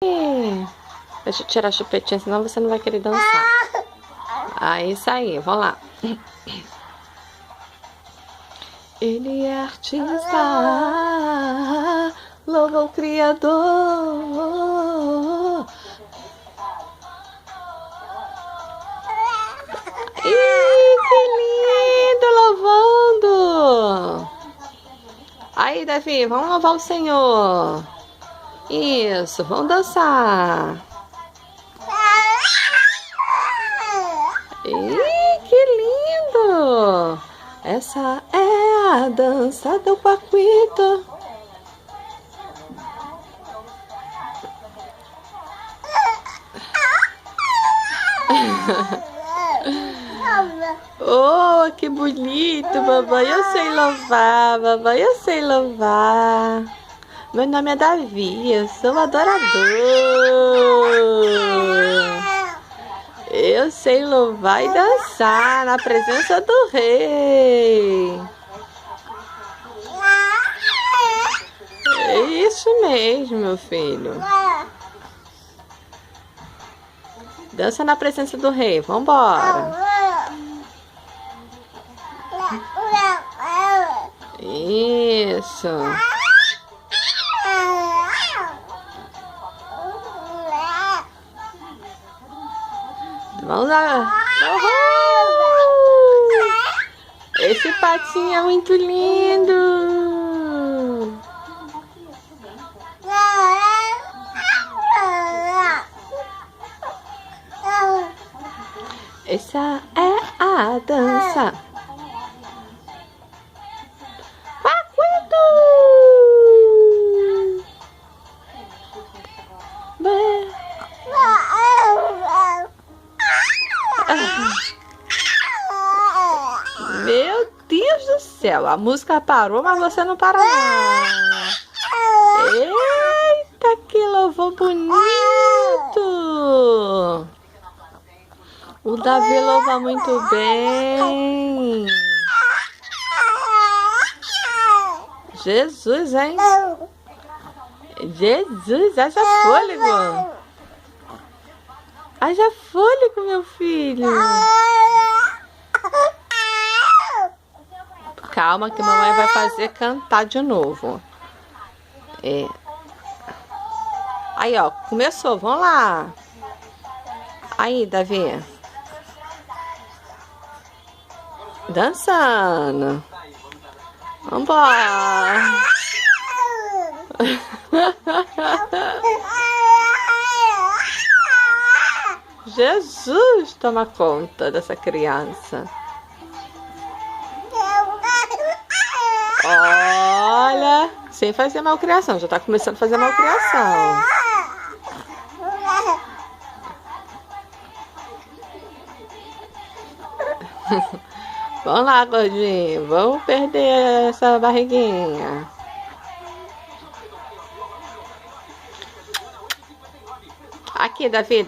Deixa eu tirar a chupetinha, senão você não vai querer dançar. Isso aí, vamos lá. Ele é artista, louva o Criador. Ih, que lindo, louvando. Aí, Davi, vamos louvar o Senhor. Isso, vamos dançar. Ih, que lindo. Essa é a dança do Paquito. Oh, que bonito, mamãe. Eu sei louvar, mamãe. Eu sei louvar. Meu nome é Davi, eu sou adorador. Eu sei louvar e dançar na presença do Rei. É isso mesmo, meu filho. Dança na presença do Rei, vambora. Isso. Vamos lá. Uhul! Esse patinho é muito lindo. Essa é a dança. Paquito! Meu Deus do céu, a música parou, mas você não para não. Eita, que louvor bonito! O Davi louva muito bem. Jesus, hein? Jesus, haja fôlego. Haja fôlego, meu filho. Calma que mamãe vai fazer cantar de novo. Aí, ó, começou, vamos lá. Aí, Davi. Dançando. Vambora. Jesus, toma conta dessa criança. Olha, sem fazer malcriação, já tá começando a fazer malcriação. Vamos lá, gordinho, vamos perder essa barriguinha. Aqui, Davi.